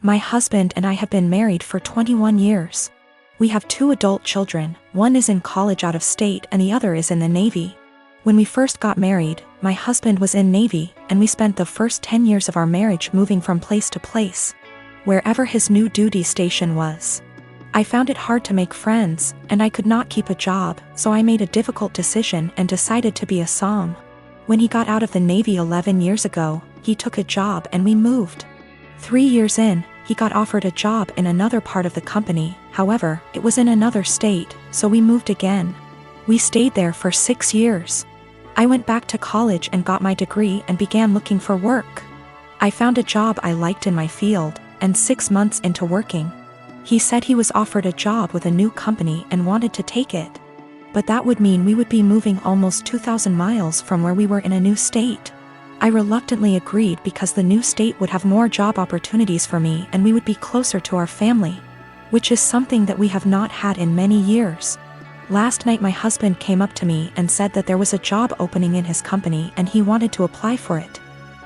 My husband and I have been married for 21 years. We have 2 adult children, one is in college out of state and the other is in the Navy. When we first got married, my husband was in Navy and we spent the first 10 years of our marriage moving from place to place, wherever his new duty station was. I found it hard to make friends, and I could not keep a job, so I made a difficult decision and decided to be a som. When he got out of the Navy 11 years ago, he took a job and we moved. 3 years in, he got offered a job in another part of the company, however, it was in another state, so we moved again. We stayed there for 6 years. I went back to college and got my degree and began looking for work. I found a job I liked in my field, and 6 months into working, he said he was offered a job with a new company and wanted to take it. But that would mean we would be moving almost 2,000 miles from where we were in a new state. I reluctantly agreed because the new state would have more job opportunities for me and we would be closer to our family, which is something that we have not had in many years. Last night my husband came up to me and said that there was a job opening in his company and he wanted to apply for it.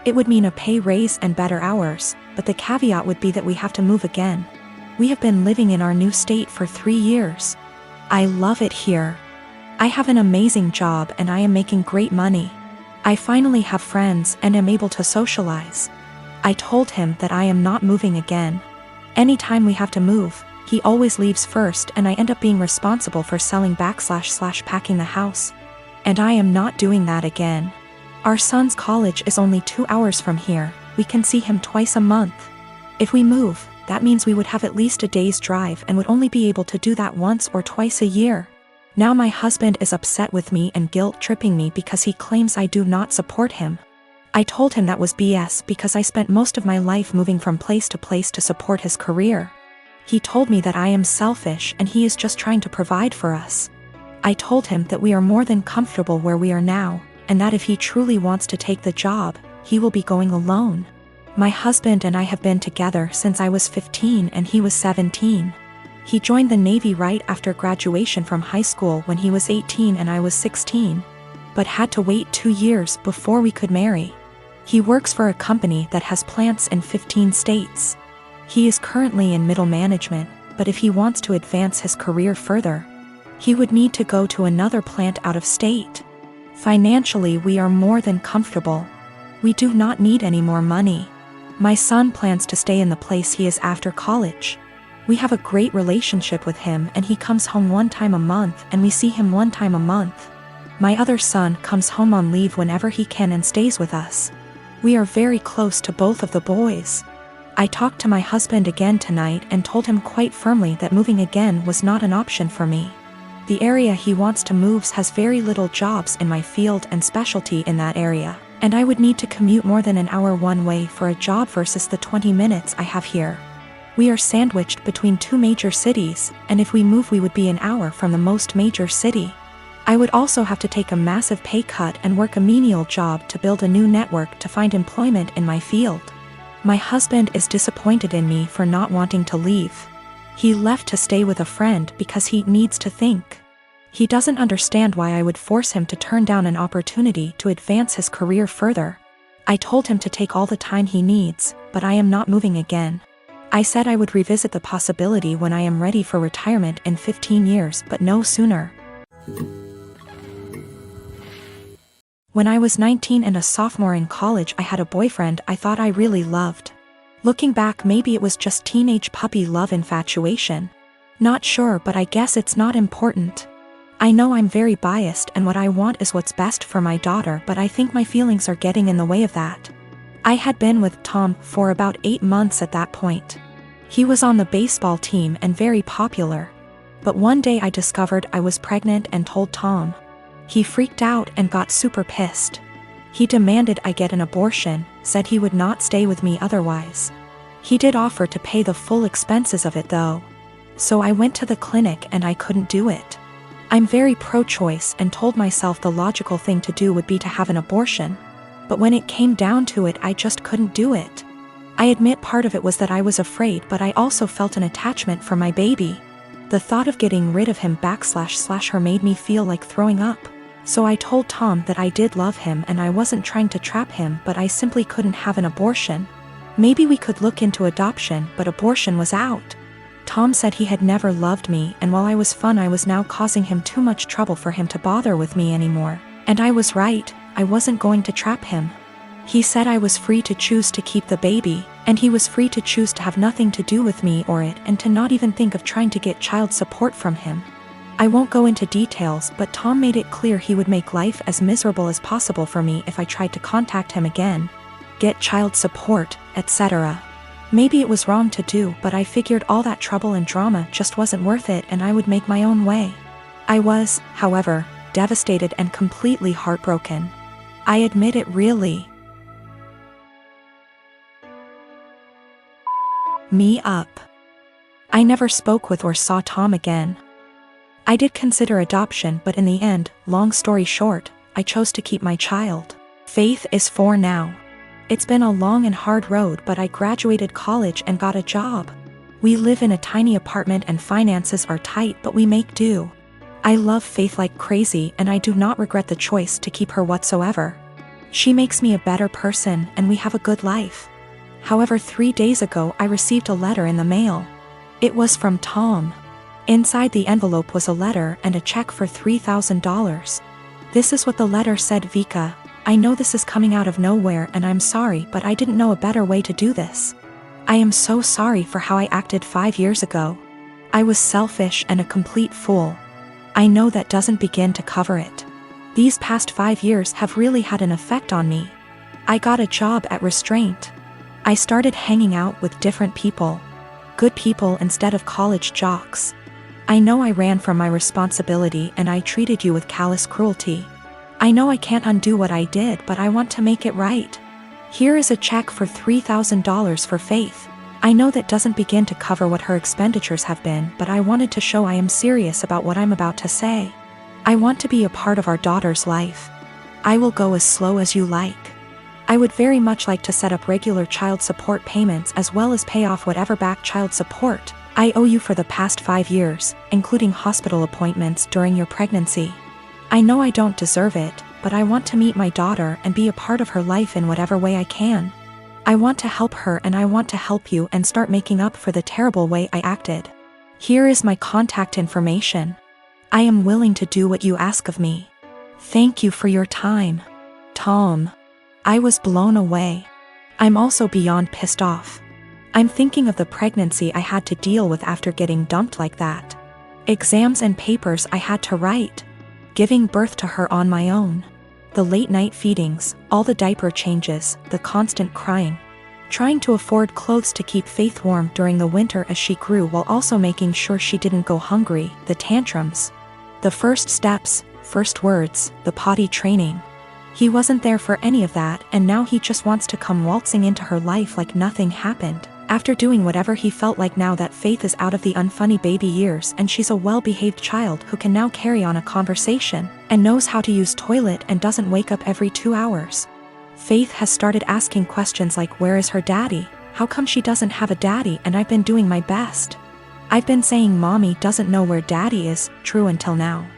It would mean a pay raise and better hours, but the caveat would be that we have to move again. We have been living in our new state for 3 years. I love it here. I have an amazing job and I am making great money. I finally have friends and am able to socialize. I told him that I am not moving again. Anytime we have to move, he always leaves first and I end up being responsible for selling / packing the house. And I am not doing that again. Our son's college is only 2 hours from here, we can see him twice a month. If we move, that means we would have at least a day's drive and would only be able to do that once or twice a year. Now my husband is upset with me and guilt-tripping me because he claims I do not support him. I told him that was BS because I spent most of my life moving from place to support his career. He told me that I am selfish and he is just trying to provide for us. I told him that we are more than comfortable where we are now, and that if he truly wants to take the job, he will be going alone. My husband and I have been together since I was 15 and he was 17. He joined the Navy right after graduation from high school when he was 18 and I was 16, but had to wait 2 years before we could marry. He works for a company that has plants in 15 states. He is currently in middle management, but if he wants to advance his career further, he would need to go to another plant out of state. Financially, we are more than comfortable. We do not need any more money. My son plans to stay in the place he is after college. We have a great relationship with him and he comes home 1 time a month and we see him 1 time a month. My other son comes home on leave whenever he can and stays with us. We are very close to both of the boys. I talked to my husband again tonight and told him quite firmly that moving again was not an option for me. The area he wants to move has very little jobs in my field and specialty in that area, and I would need to commute more than an hour one way for a job versus the 20 minutes I have here. We are sandwiched between 2 major cities, and if we move we would be an hour from the most major city. I would also have to take a massive pay cut and work a menial job to build a new network to find employment in my field. My husband is disappointed in me for not wanting to leave. He left to stay with a friend because he needs to think. He doesn't understand why I would force him to turn down an opportunity to advance his career further. I told him to take all the time he needs, but I am not moving again. I said I would revisit the possibility when I am ready for retirement in 15 years, but no sooner. When I was 19 and a sophomore in college, I had a boyfriend I thought I really loved. Looking back, maybe it was just teenage puppy love infatuation. Not sure, but I guess it's not important. I know I'm very biased and what I want is what's best for my daughter, but I think my feelings are getting in the way of that. I had been with Tom for about 8 months at that point. He was on the baseball team and very popular. But one day I discovered I was pregnant and told Tom. He freaked out and got super pissed. He demanded I get an abortion, said he would not stay with me otherwise. He did offer to pay the full expenses of it though. So I went to the clinic and I couldn't do it. I'm very pro-choice and told myself the logical thing to do would be to have an abortion. But when it came down to it, I just couldn't do it. I admit part of it was that I was afraid, but I also felt an attachment for my baby. The thought of getting rid of him / her made me feel like throwing up. So I told Tom that I did love him and I wasn't trying to trap him, but I simply couldn't have an abortion. Maybe we could look into adoption, but abortion was out. Tom said he had never loved me, and while I was fun, I was now causing him too much trouble for him to bother with me anymore. And I was right, I wasn't going to trap him. He said I was free to choose to keep the baby, and he was free to choose to have nothing to do with me or it, and to not even think of trying to get child support from him. I won't go into details, but Tom made it clear he would make life as miserable as possible for me if I tried to contact him again, get child support, etc. Maybe it was wrong to do, but I figured all that trouble and drama just wasn't worth it and I would make my own way. I was, however, devastated and completely heartbroken. I admit it really me up. I never spoke with or saw Tom again. I did consider adoption, but in the end, long story short, I chose to keep my child. Faith is 4 now. It's been a long and hard road, but I graduated college and got a job. We live in a tiny apartment and finances are tight, but we make do. I love Faith like crazy and I do not regret the choice to keep her whatsoever. She makes me a better person and we have a good life. However, 3 days ago I received a letter in the mail. It was from Tom. Inside the envelope was a letter and a check for $3,000. This is what the letter said: Vika, I know this is coming out of nowhere and I'm sorry, but I didn't know a better way to do this. I am so sorry for how I acted 5 years ago. I was selfish and a complete fool. I know that doesn't begin to cover it. These past 5 years have really had an effect on me. I got a job at Restraint. I started hanging out with different people. Good people instead of college jocks. I know I ran from my responsibility and I treated you with callous cruelty. I know I can't undo what I did, but I want to make it right. Here is a check for $3,000 for Faith. I know that doesn't begin to cover what her expenditures have been, but I wanted to show I am serious about what I'm about to say. I want to be a part of our daughter's life. I will go as slow as you like. I would very much like to set up regular child support payments as well as pay off whatever back child support I owe you for the past 5 years, including hospital appointments during your pregnancy. I know I don't deserve it, but I want to meet my daughter and be a part of her life in whatever way I can. I want to help her and I want to help you and start making up for the terrible way I acted. Here is my contact information. I am willing to do what you ask of me. Thank you for your time. Tom. I was blown away. I'm also beyond pissed off. I'm thinking of the pregnancy I had to deal with after getting dumped like that. Exams and papers I had to write. Giving birth to her on my own. The late night feedings, all the diaper changes, the constant crying. Trying to afford clothes to keep Faith warm during the winter as she grew while also making sure she didn't go hungry, the tantrums. The first steps, first words, the potty training. He wasn't there for any of that, and now he just wants to come waltzing into her life like nothing happened. After doing whatever he felt like now that Faith is out of the unfunny baby years and she's a well-behaved child who can now carry on a conversation, and knows how to use toilet and doesn't wake up every 2 hours. Faith has started asking questions like, where is her daddy? How come she doesn't have a daddy? And I've been doing my best. I've been saying mommy doesn't know where daddy is, true until now.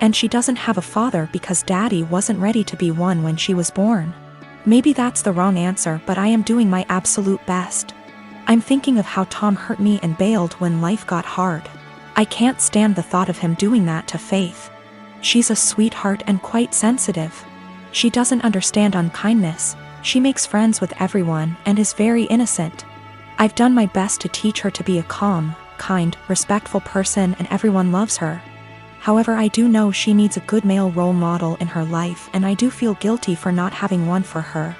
And she doesn't have a father because daddy wasn't ready to be one when she was born. Maybe that's the wrong answer, but I am doing my absolute best. I'm thinking of how Tom hurt me and bailed when life got hard. I can't stand the thought of him doing that to Faith. She's a sweetheart and quite sensitive. She doesn't understand unkindness. She makes friends with everyone and is very innocent. I've done my best to teach her to be a calm, kind, respectful person, and everyone loves her. However, I do know she needs a good male role model in her life, and I do feel guilty for not having one for her.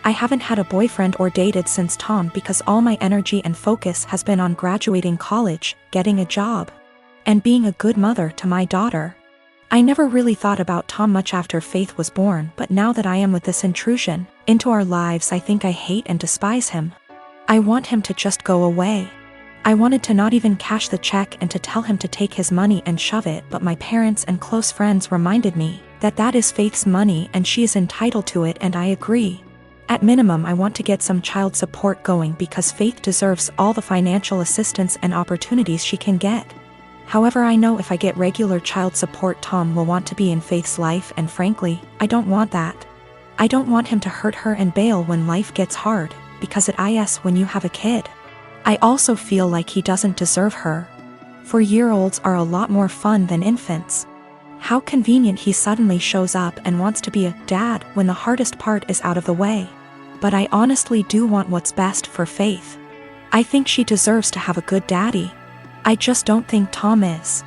I haven't had a boyfriend or dated since Tom because all my energy and focus has been on graduating college, getting a job, and being a good mother to my daughter. I never really thought about Tom much after Faith was born, but now that I am with this intrusion into our lives, I think I hate and despise him. I want him to just go away. I wanted to not even cash the check and to tell him to take his money and shove it, but my parents and close friends reminded me that that is Faith's money and she is entitled to it, and I agree. At minimum, I want to get some child support going because Faith deserves all the financial assistance and opportunities she can get. However, I know if I get regular child support, Tom will want to be in Faith's life, and frankly, I don't want that. I don't want him to hurt her and bail when life gets hard. because it is when you have a kid. I also feel like he doesn't deserve her. 4-year-olds are a lot more fun than infants. How convenient he suddenly shows up and wants to be a dad when the hardest part is out of the way. But I honestly do want what's best for Faith. I think she deserves to have a good daddy. I just don't think Tom is.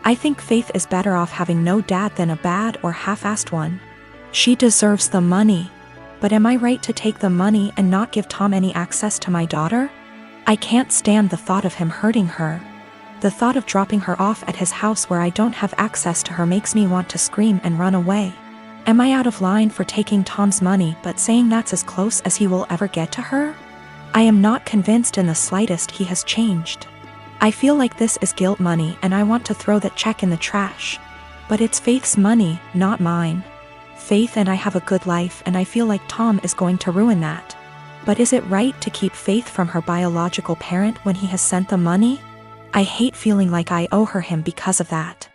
I think Faith is better off having no dad than a bad or half-assed one. She deserves the money. But am I right to take the money and not give Tom any access to my daughter? I can't stand the thought of him hurting her. The thought of dropping her off at his house where I don't have access to her makes me want to scream and run away. Am I out of line for taking Tom's money but saying that's as close as he will ever get to her? I am not convinced in the slightest he has changed. I feel like this is guilt money and I want to throw that check in the trash. But it's Faith's money, not mine. Faith and I have a good life and I feel like Tom is going to ruin that. But is it right to keep Faith from her biological parent when he has sent the money? I hate feeling like I owe her him because of that.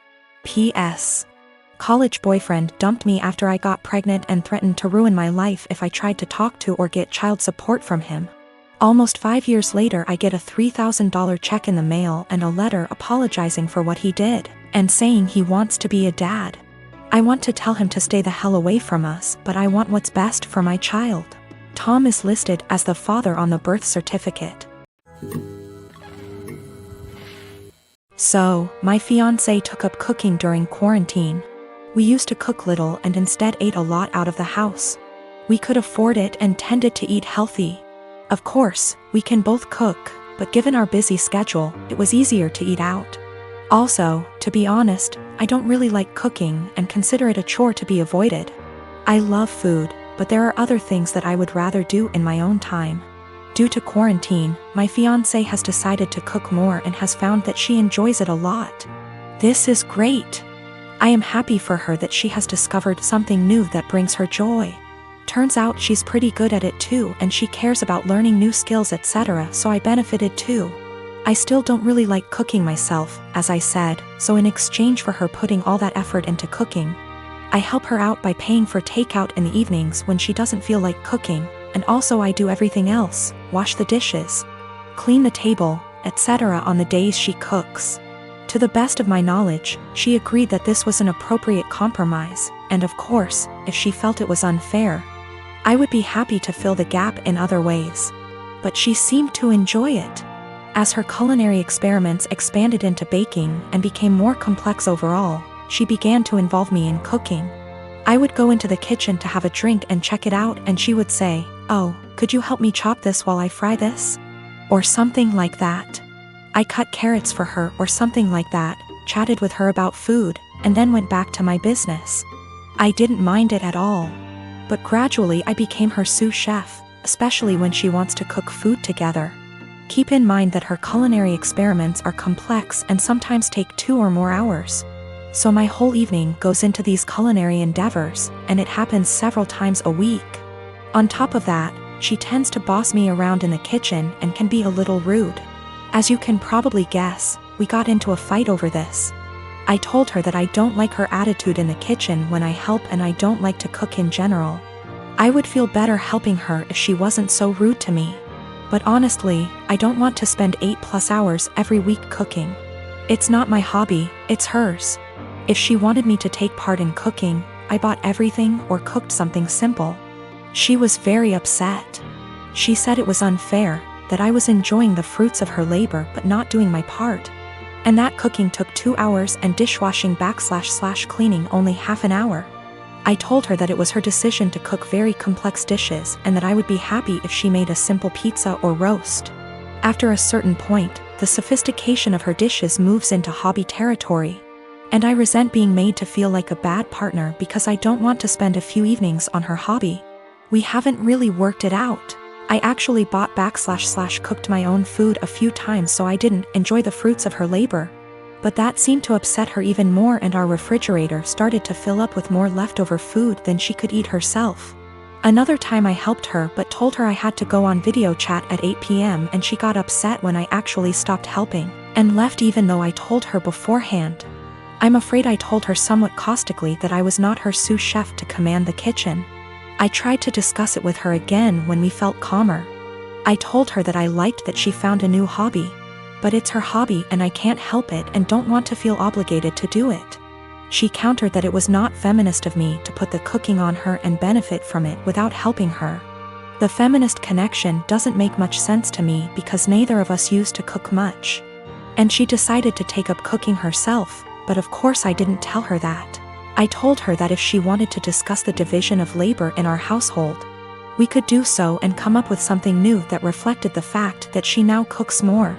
P.S. College boyfriend dumped me after I got pregnant and threatened to ruin my life if I tried to talk to or get child support from him. Almost 5 years later I get a $3,000 check in the mail and a letter apologizing for what he did, and saying he wants to be a dad. I want to tell him to stay the hell away from us, but I want what's best for my child. Tom is listed as the father on the birth certificate. So, my fiancé took up cooking during quarantine. We used to cook little and instead ate a lot out of the house. We could afford it and tended to eat healthy. Of course, we can both cook, but given our busy schedule, it was easier to eat out. Also, to be honest, I don't really like cooking and consider it a chore to be avoided. I love food, but there are other things that I would rather do in my own time. Due to quarantine, my fiancé has decided to cook more and has found that she enjoys it a lot. This is great. I am happy for her that she has discovered something new that brings her joy. Turns out she's pretty good at it too and she cares about learning new skills etc. so I benefited too. I still don't really like cooking myself, as I said, so in exchange for her putting all that effort into cooking, I help her out by paying for takeout in the evenings when she doesn't feel like cooking, and also I do everything else, wash the dishes, clean the table, etc. on the days she cooks. To the best of my knowledge, she agreed that this was an appropriate compromise, and of course, if she felt it was unfair, I would be happy to fill the gap in other ways. But she seemed to enjoy it. As her culinary experiments expanded into baking and became more complex overall, she began to involve me in cooking. I would go into the kitchen to have a drink and check it out and she would say, "Oh, could you help me chop this while I fry this?" Or something like that. I cut carrots for her or something like that, chatted with her about food, and then went back to my business. I didn't mind it at all. But gradually I became her sous chef, especially when she wants to cook food together. Keep in mind that her culinary experiments are complex and sometimes take 2 or more hours. So my whole evening goes into these culinary endeavors, and it happens several times a week. On top of that, she tends to boss me around in the kitchen and can be a little rude. As you can probably guess, we got into a fight over this. I told her that I don't like her attitude in the kitchen when I help and I don't like to cook in general. I would feel better helping her if she wasn't so rude to me. But honestly, I don't want to spend 8+ hours every week cooking. It's not my hobby, it's hers. If she wanted me to take part in cooking, I bought everything or cooked something simple. She was very upset. She said it was unfair, that I was enjoying the fruits of her labor but not doing my part. And that cooking took 2 hours and dishwashing / cleaning only half an hour. I told her that it was her decision to cook very complex dishes and that I would be happy if she made a simple pizza or roast. After a certain point, the sophistication of her dishes moves into hobby territory. And I resent being made to feel like a bad partner because I don't want to spend a few evenings on her hobby. We haven't really worked it out. I actually bought / cooked my own food a few times so I didn't enjoy the fruits of her labor. But that seemed to upset her even more and our refrigerator started to fill up with more leftover food than she could eat herself. Another time I helped her but told her I had to go on video chat at 8 p.m. and she got upset when I actually stopped helping, and left even though I told her beforehand. I'm afraid I told her somewhat caustically that I was not her sous chef to command the kitchen. I tried to discuss it with her again when we felt calmer. I told her that I liked that she found a new hobby. But it's her hobby and I can't help it and don't want to feel obligated to do it. She countered that it was not feminist of me to put the cooking on her and benefit from it without helping her. The feminist connection doesn't make much sense to me because neither of us used to cook much. And she decided to take up cooking herself, but of course I didn't tell her that. I told her that if she wanted to discuss the division of labor in our household, we could do so and come up with something new that reflected the fact that she now cooks more.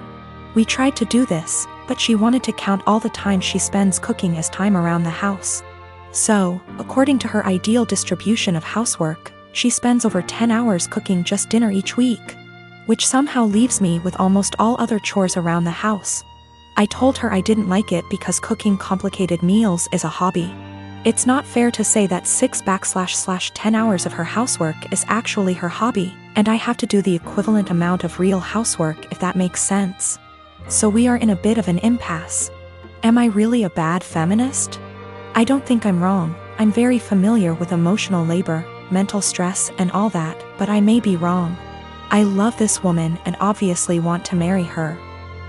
We tried to do this, but she wanted to count all the time she spends cooking as time around the house. So, according to her ideal distribution of housework, she spends over 10 hours cooking just dinner each week, which somehow leaves me with almost all other chores around the house. I told her I didn't like it because cooking complicated meals is a hobby. It's not fair to say that 6/10 hours of her housework is actually her hobby, and I have to do the equivalent amount of real housework if that makes sense. So we are in a bit of an impasse. Am I really a bad feminist? I don't think I'm wrong. I'm very familiar with emotional labor, mental stress and all that, but I may be wrong. I love this woman and obviously want to marry her.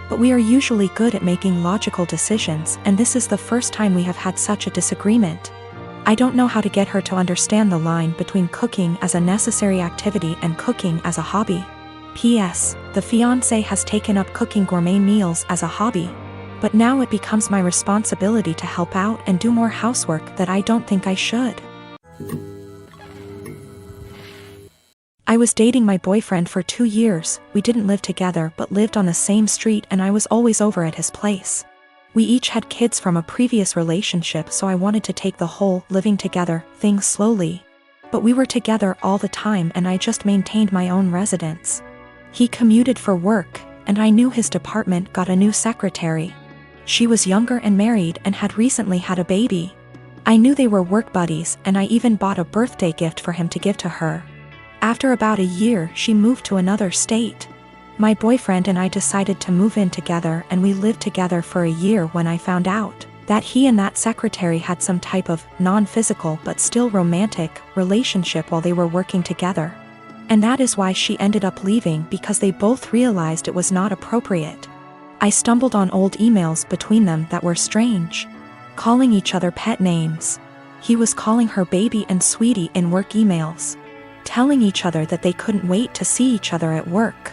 But we are usually good at making logical decisions, and this is the first time we have had such a disagreement. I don't know how to get her to understand the line between cooking as a necessary activity and cooking as a hobby. P.S. The fiancé has taken up cooking gourmet meals as a hobby, but now it becomes my responsibility to help out and do more housework that I don't think I should. I was dating my boyfriend for 2 years. We didn't live together but lived on the same street and I was always over at his place. We each had kids from a previous relationship, so I wanted to take the whole living together thing slowly. But we were together all the time and I just maintained my own residence. He commuted for work, and I knew his department got a new secretary. She was younger and married and had recently had a baby. I knew they were work buddies and I even bought a birthday gift for him to give to her. After about a year, she moved to another state. My boyfriend and I decided to move in together and we lived together for a year when I found out that he and that secretary had some type of non-physical but still romantic relationship while they were working together. And that is why she ended up leaving, because they both realized it was not appropriate. I stumbled on old emails between them that were strange, calling each other pet names. He was calling her baby and sweetie in work emails, telling each other that they couldn't wait to see each other at work,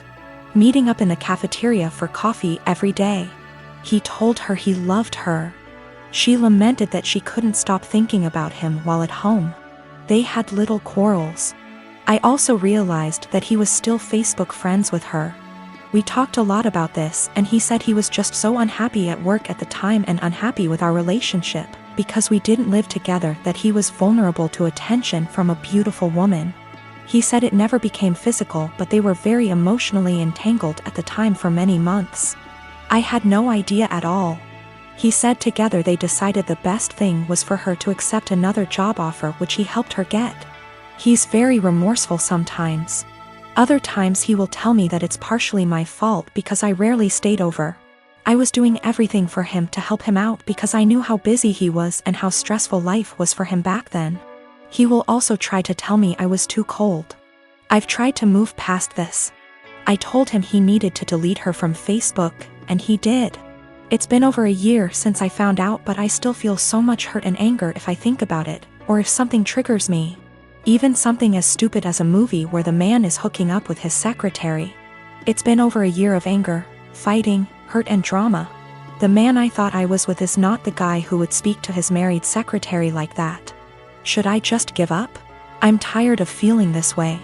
meeting up in the cafeteria for coffee every day. He told her he loved her. She lamented that she couldn't stop thinking about him while at home. They had little quarrels. I also realized that he was still Facebook friends with her. We talked a lot about this and he said he was just so unhappy at work at the time and unhappy with our relationship because we didn't live together, that he was vulnerable to attention from a beautiful woman. He said it never became physical, but they were very emotionally entangled at the time for many months. I had no idea at all. He said together they decided the best thing was for her to accept another job offer, which he helped her get. He's very remorseful sometimes. Other times he will tell me that it's partially my fault because I rarely stayed over. I was doing everything for him to help him out because I knew how busy he was and how stressful life was for him back then. He will also try to tell me I was too cold. I've tried to move past this. I told him he needed to delete her from Facebook, and he did. It's been over a year since I found out, but I still feel so much hurt and anger if I think about it, or if something triggers me. Even something as stupid as a movie where the man is hooking up with his secretary. It's been over a year of anger, fighting, hurt and drama. The man I thought I was with is not the guy who would speak to his married secretary like that. Should I just give up? I'm tired of feeling this way.